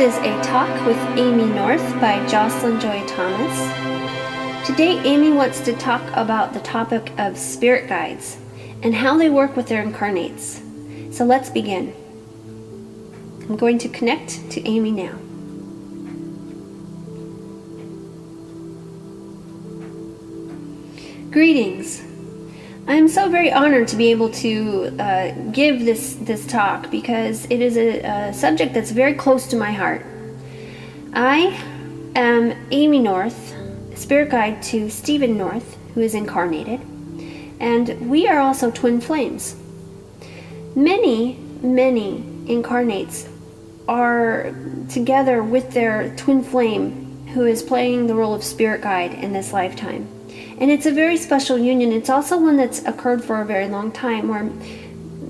is a talk with Amy North by Jocelyn Joy Thomas. Today, Amy wants to talk about the topic of spirit guides and how they work with their incarnates. So let's begin. I'm going to connect to Amy now. Greetings. I'm so very honored to be able to give this talk because it is a subject that's very close to my heart. I am Amy North, spirit guide to Stephen North, who is incarnated, and we are also twin flames. Many incarnates are together with their twin flame who is playing the role of spirit guide in this lifetime. And it's a very special union. It's also one that's occurred for a very long time, where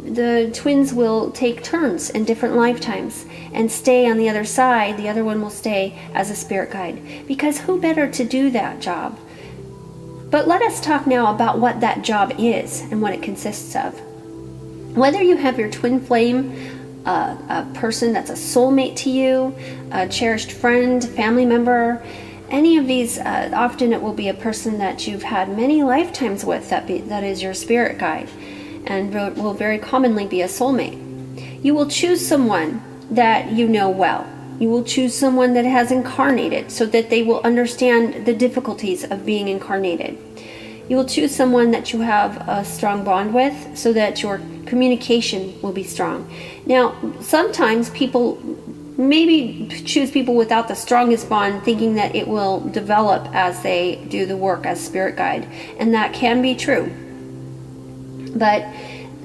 the twins will take turns in different lifetimes and stay on the other side. The other one will stay as a spirit guide, because who better to do that job? But let us talk now about what that job is and what it consists of. Whether you have your twin flame, a person that's a soulmate to you, a cherished friend, family member, any of these, often it will be a person that you've had many lifetimes with that is your spirit guide, and will very commonly be a soulmate. You will choose someone that you know well. You will choose someone that has incarnated so that they will understand the difficulties of being incarnated. You will choose someone that you have a strong bond with so that your communication will be strong. Now, sometimes people maybe choose people without the strongest bond, thinking that it will develop as they do the work as spirit guide, and that can be true. But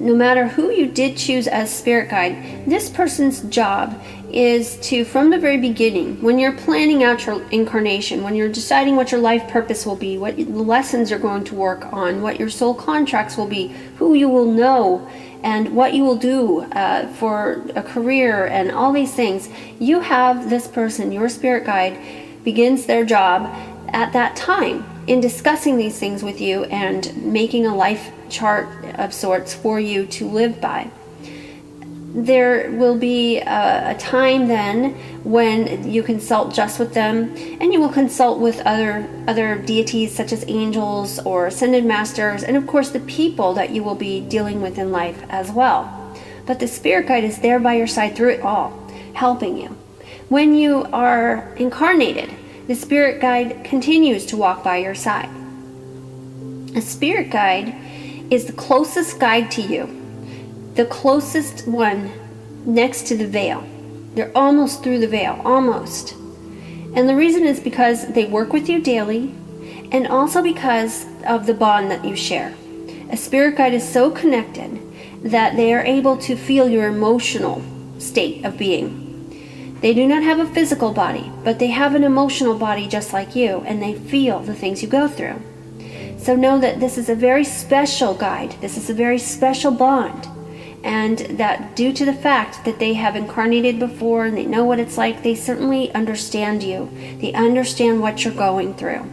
no matter who you did choose as spirit guide, this person's job is to, from the very beginning, when you're planning out your incarnation, when you're deciding what your life purpose will be, what lessons you're going to work on, what your soul contracts will be, who you will know, and what you will do for a career, and all these things, you have this person, your spirit guide, begins their job at that time in discussing these things with you and making a life chart of sorts for you to live by. There will be a time then when you consult just with them, and you will consult with other deities such as angels or ascended masters, and of course the people that you will be dealing with in life as well. But the spirit guide is there by your side through it all, helping you. When you are incarnated, the spirit guide continues to walk by your side. A spirit guide is the closest guide to you, the closest one next to the veil. They're almost through the veil, almost. And the reason is because they work with you daily, and also because of the bond that you share. A spirit guide is so connected that they are able to feel your emotional state of being. They do not have a physical body, but they have an emotional body just like you, and they feel the things you go through. So know that this is a very special guide. This is a very special bond. And that due to the fact that they have incarnated before and they know what it's like, they certainly understand you. They understand what you're going through.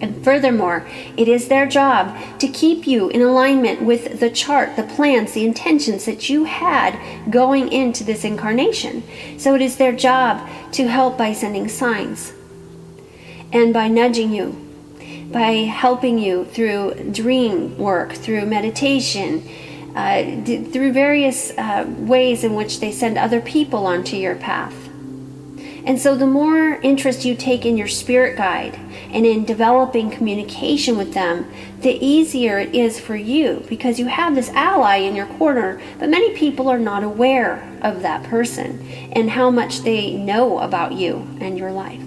And furthermore, it is their job to keep you in alignment with the chart, the plans, the intentions that you had going into this incarnation. So it is their job to help by sending signs and by nudging you, by helping you through dream work, through meditation, through various ways in which they send other people onto your path. And so the more interest you take in your spirit guide and in developing communication with them, the easier it is for you, because you have this ally in your corner. But many people are not aware of that person and how much they know about you and your life.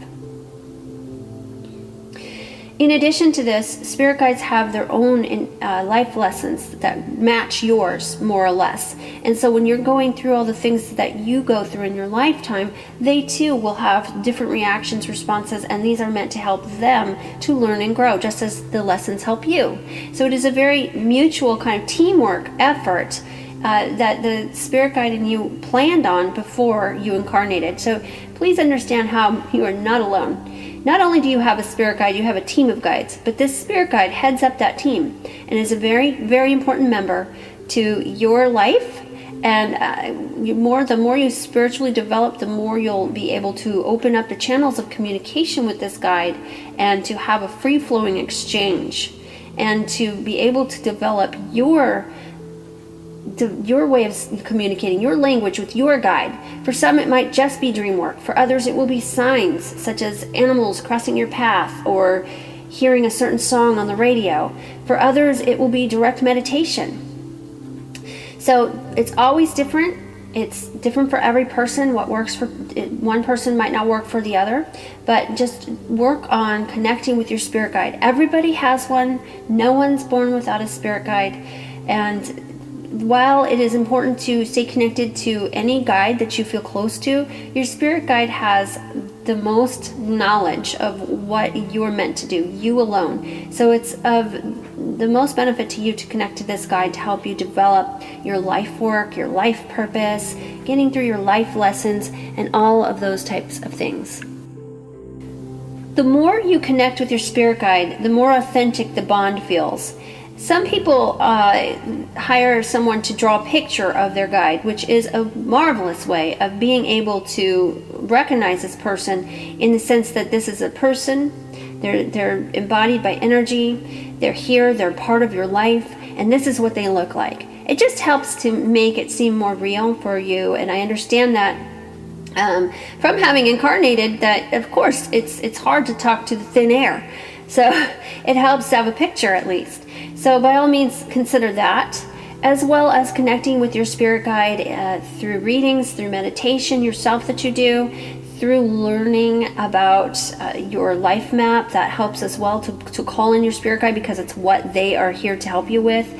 In addition to this, spirit guides have their own life lessons that match yours, more or less. And so when you're going through all the things that you go through in your lifetime, they too will have different reactions, responses, and these are meant to help them to learn and grow, just as the lessons help you. So it is a very mutual kind of teamwork effort that the spirit guide and you planned on before you incarnated. So please understand how you are not alone. Not only do you have a spirit guide, you have a team of guides, but this spirit guide heads up that team and is a very, very important member to your life And the more you spiritually develop, the more you'll be able to open up the channels of communication with this guide, and to have a free-flowing exchange, and to be able to develop your way of communicating, your language with your guide. For some, it might just be dream work. For others, it will be signs, such as animals crossing your path, or hearing a certain song on the radio. For others, it will be direct meditation. So it's always different. It's different for every person. What works for one person might not work for the other, but just work on connecting with your spirit guide. Everybody has one. No one's born without a spirit guide. And while it is important to stay connected to any guide that you feel close to, your spirit guide has the most knowledge of what you're meant to do, you alone. So it's of the most benefit to you to connect to this guide to help you develop your life work, your life purpose, getting through your life lessons, and all of those types of things. The more you connect with your spirit guide, the more authentic the bond feels. Some people hire someone to draw a picture of their guide, which is a marvelous way of being able to recognize this person, in the sense that this is a person. They're embodied by energy. They're here. They're part of your life, and this is what they look like. It just helps to make it seem more real for you. And I understand that from having incarnated, that of course it's hard to talk to the thin air. So it helps to have a picture at least. So by all means, consider that, as well as connecting with your spirit guide through readings, through meditation yourself that you do, through learning about your life map. That helps as well to call in your spirit guide, because it's what they are here to help you with.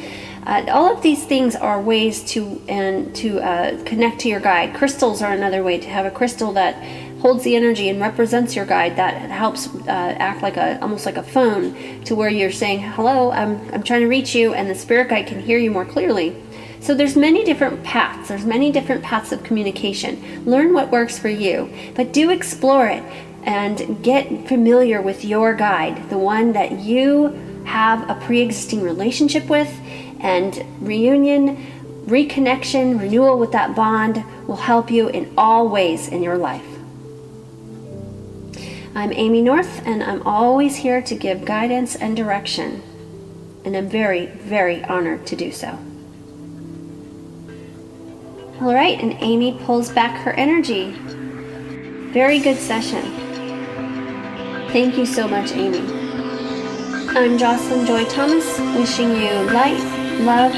All of these things are ways to connect to your guide. Crystals are another way, to have a crystal that holds the energy and represents your guide. That helps act like almost like a phone, to where you're saying, hello, I'm trying to reach you, and the spirit guide can hear you more clearly. So there's many different paths. There's many different paths of communication. Learn what works for you, but do explore it and get familiar with your guide, the one that you have a pre-existing relationship with. And reunion, reconnection, renewal with that bond will help you in all ways in your life. I'm Amy North, and I'm always here to give guidance and direction, and I'm very, very honored to do so. All right, and Amy pulls back her energy. Very good session. Thank you so much, Amy. I'm Jocelyn Joy Thomas, wishing you light, love,